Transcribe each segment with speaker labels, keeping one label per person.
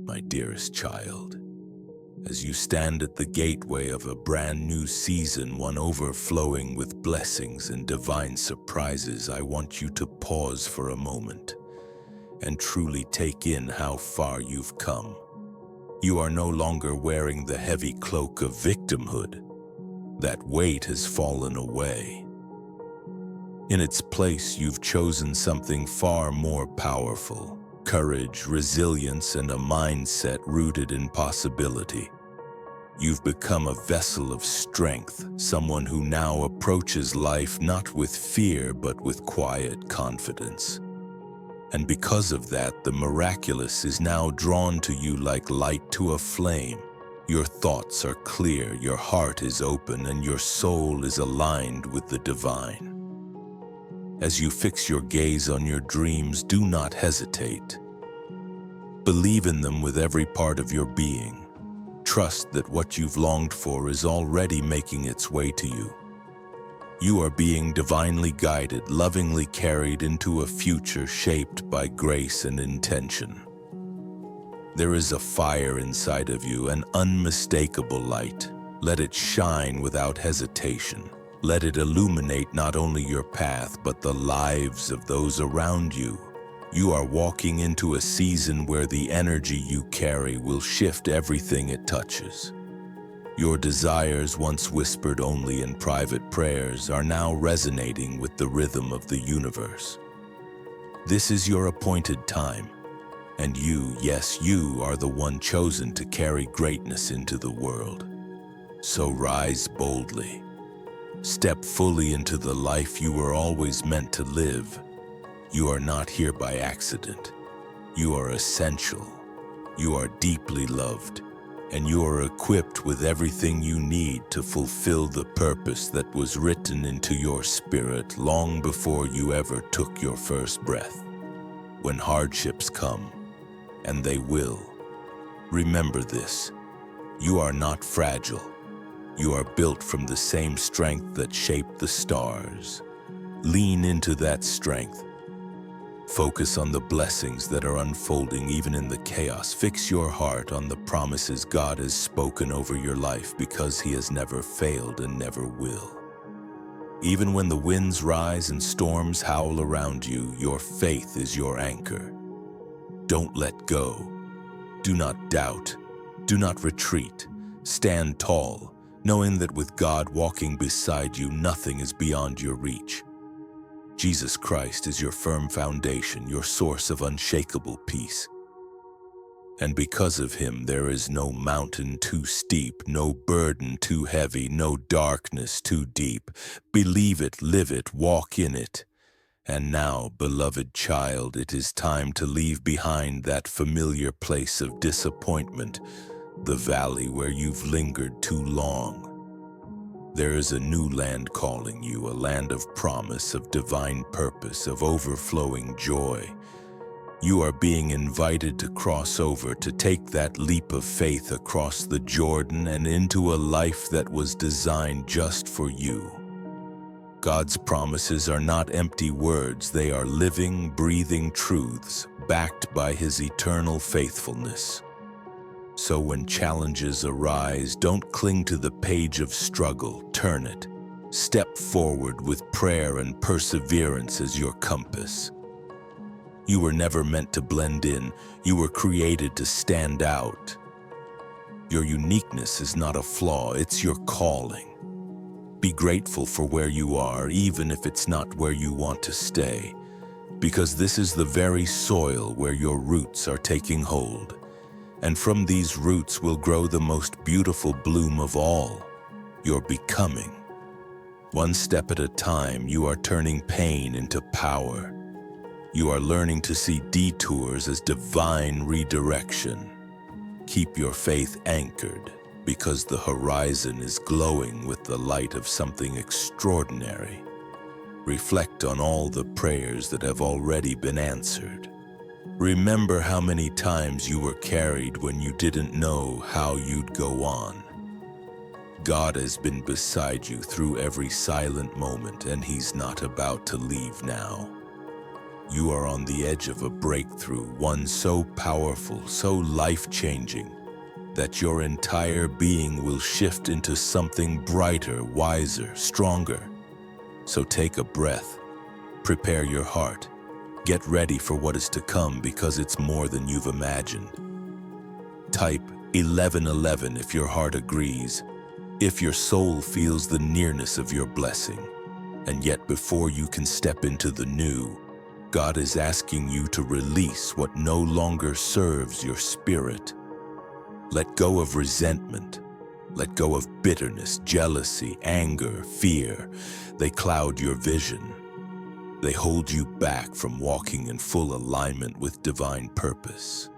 Speaker 1: my dearest child. As you stand at the gateway of a brand new season, one overflowing with blessings and divine surprises, I want you to pause for a moment and truly take in how far you've come. You are no longer wearing the heavy cloak of victimhood. That weight has fallen away. In its place, you've chosen something far more powerful: courage, resilience, and a mindset rooted in possibility. You've become a vessel of strength, someone who now approaches life not with fear but with quiet confidence. And because of that, the miraculous is now drawn to you like light to a flame. Your thoughts are clear, your heart is open, and your soul is aligned with the divine. As you fix your gaze on your dreams, do not hesitate. Believe in them with every part of your being. Trust that what you've longed for is already making its way to you. You are being divinely guided, lovingly carried into a future shaped by grace and intention. There is a fire inside of you, an unmistakable light. Let it shine without hesitation. Let it illuminate not only your path, but the lives of those around you. You are walking into a season where the energy you carry will shift everything it touches. Your desires, once whispered only in private prayers, are now resonating with the rhythm of the universe. This is your appointed time, and you, yes, you are the one chosen to carry greatness into the world. So rise boldly. Step fully into the life you were always meant to live. You are not here by accident. You are essential. You are deeply loved. And you are equipped with everything you need to fulfill the purpose that was written into your spirit long before you ever took your first breath. When hardships come, and they will, remember this: you are not fragile. You are built from the same strength that shaped the stars. Lean into that strength. Focus on the blessings that are unfolding even in the chaos. Fix your heart on the promises God has spoken over your life, because He has never failed and never will. Even when the winds rise and storms howl around you, your faith is your anchor. Don't let go. Do not doubt. Do not retreat. Stand tall, knowing that with God walking beside you, nothing is beyond your reach. Jesus Christ is your firm foundation, your source of unshakable peace. And because of Him, there is no mountain too steep, no burden too heavy, no darkness too deep. Believe it, live it, walk in it. And now, beloved child, it is time to leave behind that familiar place of disappointment, the valley where you've lingered too long. There is a new land calling you, a land of promise, of divine purpose, of overflowing joy. You are being invited to cross over, to take that leap of faith across the Jordan and into a life that was designed just for you. God's promises are not empty words, they are living, breathing truths, backed by His eternal faithfulness. So when challenges arise, don't cling to the page of struggle, turn it. Step forward with prayer and perseverance as your compass. You were never meant to blend in, you were created to stand out. Your uniqueness is not a flaw, it's your calling. Be grateful for where you are, even if it's not where you want to stay, because this is the very soil where your roots are taking hold. And from these roots will grow the most beautiful bloom of all, your becoming. One step at a time, you are turning pain into power. You are learning to see detours as divine redirection. Keep your faith anchored, because the horizon is glowing with the light of something extraordinary. Reflect on all the prayers that have already been answered. Remember how many times you were carried when you didn't know how you'd go on. God has been beside you through every silent moment, and He's not about to leave now. You are on the edge of a breakthrough, one so powerful, so life-changing, that your entire being will shift into something brighter, wiser, stronger. So take a breath, prepare your heart, get ready for what is to come, because it's more than you've imagined. Type 1111 if your heart agrees, if your soul feels the nearness of your blessing. And yet before you can step into the new, God is asking you to release what no longer serves your spirit. Let go of resentment. Let go of bitterness, jealousy, anger, fear. They cloud your vision. They hold you back from walking in full alignment with divine purpose.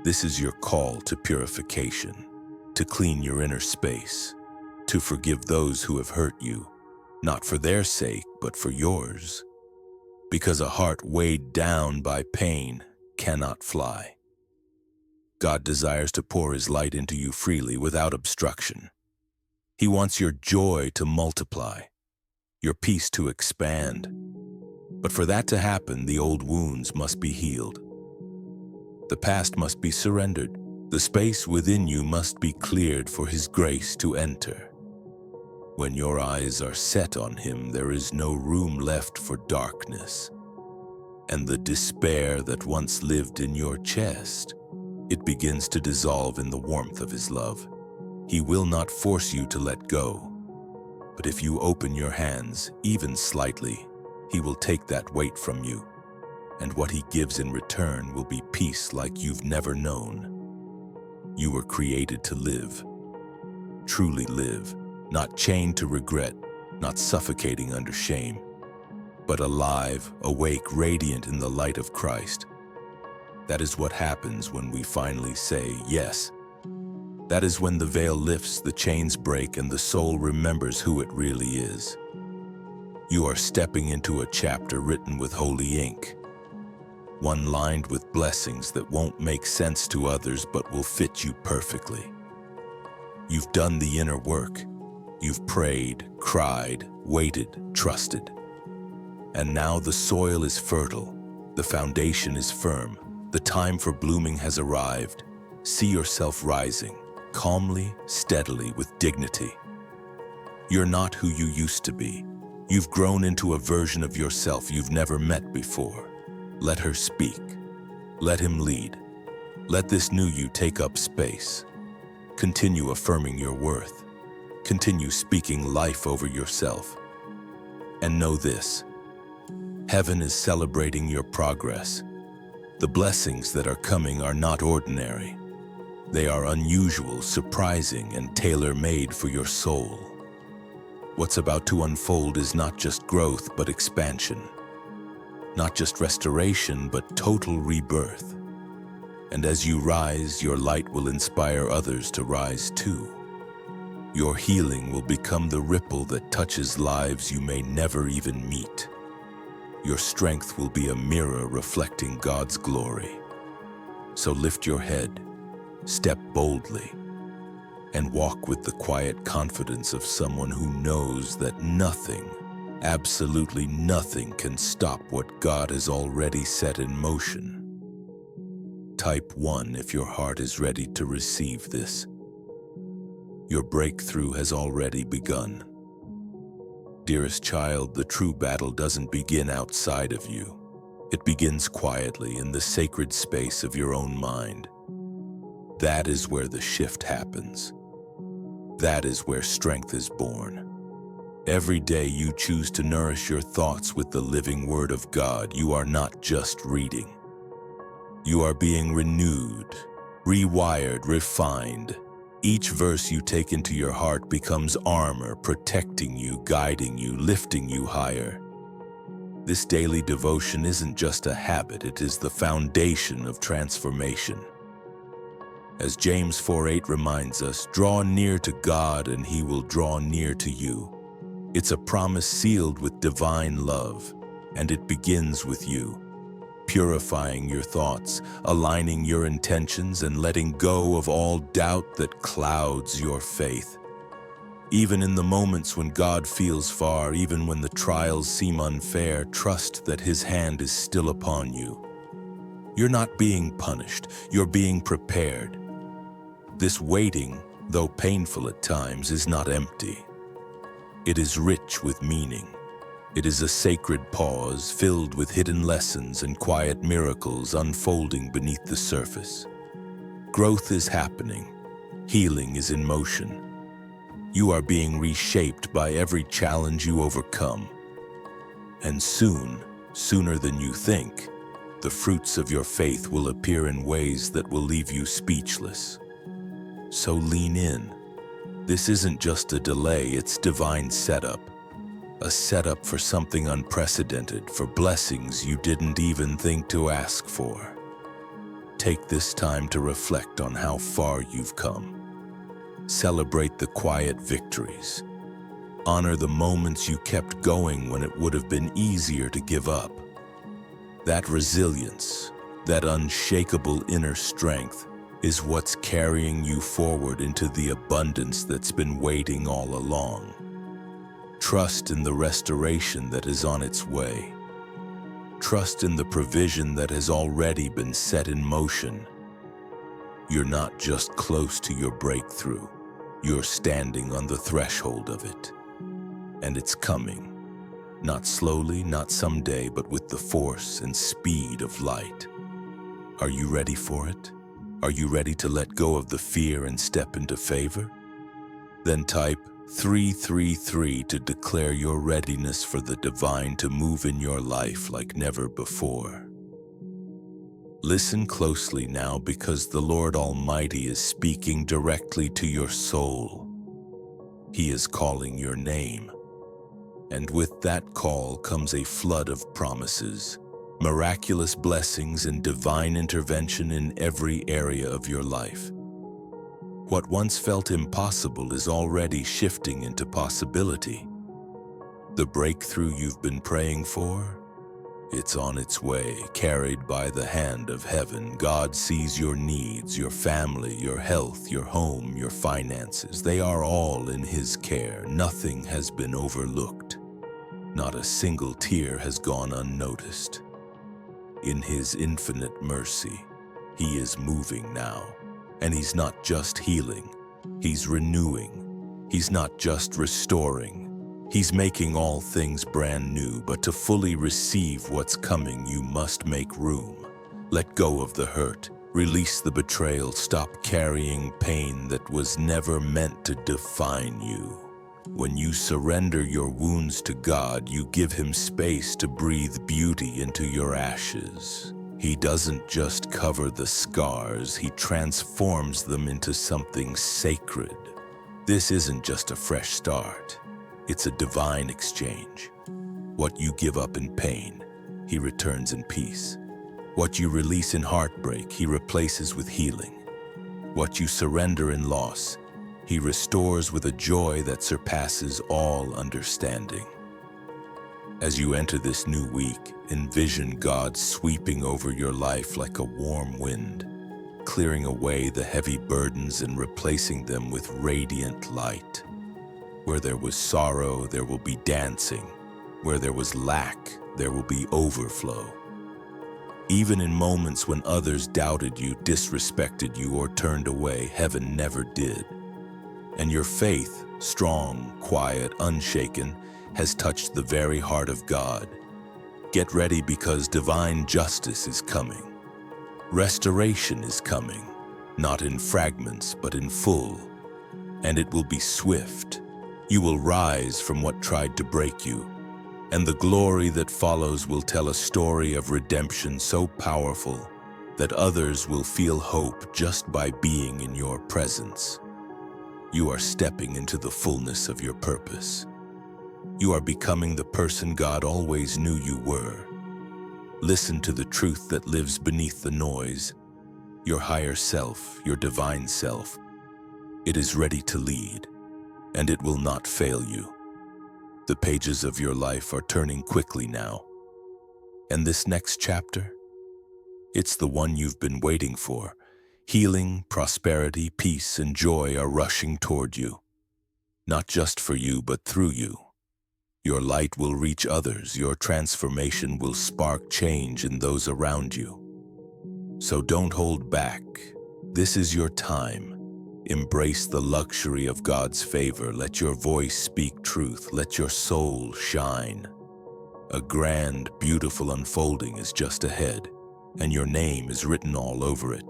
Speaker 1: This is your call to purification, to clean your inner space, to forgive those who have hurt you, not for their sake, but for yours. Because a heart weighed down by pain cannot fly. God desires to pour His light into you freely without obstruction. He wants your joy to multiply, your peace to expand. But for that to happen, the old wounds must be healed. The past must be surrendered. The space within you must be cleared for His grace to enter. When your eyes are set on Him, there is no room left for darkness. And the despair that once lived in your chest, it begins to dissolve in the warmth of His love. He will not force you to let go. But if you open your hands, even slightly, He will take that weight from you. And what He gives in return will be peace like you've never known. You were created to live, truly live. Not chained to regret, not suffocating under shame, but alive, awake, radiant in the light of Christ. That is what happens when we finally say yes. That is when the veil lifts, the chains break, and the soul remembers who it really is. You are stepping into a chapter written with holy ink, one lined with blessings that won't make sense to others but will fit you perfectly. You've done the inner work. You've prayed, cried, waited, trusted. And now the soil is fertile, the foundation is firm, the time for blooming has arrived. See yourself rising, calmly, steadily, with dignity. You're not who you used to be. You've grown into a version of yourself you've never met before. Let her speak. Let Him lead. Let this new you take up space. Continue affirming your worth. Continue speaking life over yourself. And know this: heaven is celebrating your progress. The blessings that are coming are not ordinary. They are unusual, surprising, and tailor-made for your soul. What's about to unfold is not just growth, but expansion. Not just restoration, but total rebirth. And as you rise, your light will inspire others to rise too. Your healing will become the ripple that touches lives you may never even meet. Your strength will be a mirror reflecting God's glory. So lift your head, step boldly, and walk with the quiet confidence of someone who knows that nothing, absolutely nothing, can stop what God has already set in motion. Type 1 if your heart is ready to receive this. Your breakthrough has already begun. Dearest child, the true battle doesn't begin outside of you. It begins quietly in the sacred space of your own mind. That is where the shift happens. That is where strength is born. Every day you choose to nourish your thoughts with the living Word of God, you are not just reading. You are being renewed, rewired, refined. Each verse you take into your heart becomes armor, protecting you, guiding you, lifting you higher. This daily devotion isn't just a habit, it is the foundation of transformation. As James 4:8 reminds us, draw near to God and He will draw near to you. It's a promise sealed with divine love, and it begins with you. Purifying your thoughts, aligning your intentions, and letting go of all doubt that clouds your faith. Even in the moments when God feels far, even when the trials seem unfair, trust that His hand is still upon you. You're not being punished, you're being prepared. This waiting, though painful at times, is not empty. It is rich with meaning. It is a sacred pause filled with hidden lessons and quiet miracles unfolding beneath the surface. Growth is happening. Healing is in motion. You are being reshaped by every challenge you overcome. And soon, sooner than you think, the fruits of your faith will appear in ways that will leave you speechless. So lean in. This isn't just a delay, it's divine setup. A setup for something unprecedented, for blessings you didn't even think to ask for. Take this time to reflect on how far you've come. Celebrate the quiet victories. Honor the moments you kept going when it would have been easier to give up. That resilience, that unshakable inner strength, is what's carrying you forward into the abundance that's been waiting all along. Trust in the restoration that is on its way. Trust in the provision that has already been set in motion. You're not just close to your breakthrough, you're standing on the threshold of it. And it's coming. Not slowly, not someday, but with the force and speed of light. Are you ready for it? Are you ready to let go of the fear and step into favor? Then type 333 to declare your readiness for the divine to move in your life like never before. Listen closely now, because the Lord Almighty is speaking directly to your soul. He is calling your name. And with that call comes a flood of promises, miraculous blessings, and divine intervention in every area of your life. What once felt impossible is already shifting into possibility. The breakthrough you've been praying for? It's on its way, carried by the hand of heaven. God sees your needs, your family, your health, your home, your finances. They are all in His care. Nothing has been overlooked. Not a single tear has gone unnoticed. In His infinite mercy, He is moving now. And He's not just healing, He's renewing. He's not just restoring, He's making all things brand new. But to fully receive what's coming, you must make room. Let go of the hurt, release the betrayal, stop carrying pain that was never meant to define you. When you surrender your wounds to God, you give Him space to breathe beauty into your ashes. He doesn't just cover the scars, He transforms them into something sacred. This isn't just a fresh start, it's a divine exchange. What you give up in pain, He returns in peace. What you release in heartbreak, He replaces with healing. What you surrender in loss, He restores with a joy that surpasses all understanding. As you enter this new week, envision God sweeping over your life like a warm wind, clearing away the heavy burdens and replacing them with radiant light. Where there was sorrow, there will be dancing. Where there was lack, there will be overflow. Even in moments when others doubted you, disrespected you, or turned away, heaven never did. And your faith, strong, quiet, unshaken, has touched the very heart of God. Get ready, because divine justice is coming. Restoration is coming, not in fragments, but in full. And it will be swift. You will rise from what tried to break you, and the glory that follows will tell a story of redemption so powerful that others will feel hope just by being in your presence. You are stepping into the fullness of your purpose. You are becoming the person God always knew you were. Listen to the truth that lives beneath the noise. Your higher self, your divine self, it is ready to lead, and it will not fail you. The pages of your life are turning quickly now. And this next chapter? It's the one you've been waiting for. Healing, prosperity, peace, and joy are rushing toward you. not just for you, but through you. Your light will reach others, your transformation will spark change in those around you. So don't hold back. This is your time. Embrace the luxury of God's favor. Let your voice speak truth. Let your soul shine. A grand, beautiful unfolding is just ahead, and your name is written all over it.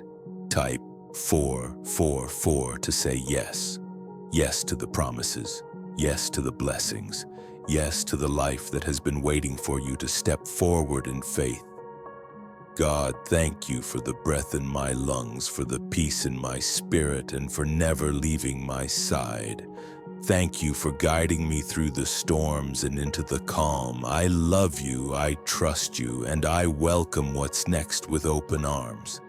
Speaker 1: Type 444 to say yes. Yes to the promises. Yes to the blessings. Yes to the life that has been waiting for you to step forward in faith. God, thank you for the breath in my lungs, for the peace in my spirit, and for never leaving my side. Thank you for guiding me through the storms and into the calm. I love you, I trust you, and I welcome what's next with open arms.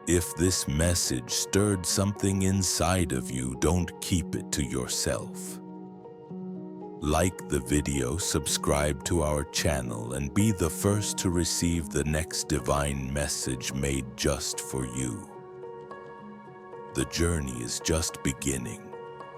Speaker 1: If this message stirred something inside of you, don't keep it to yourself. Like the video, subscribe to our channel, and be the first to receive the next divine message made just for you. The journey is just beginning.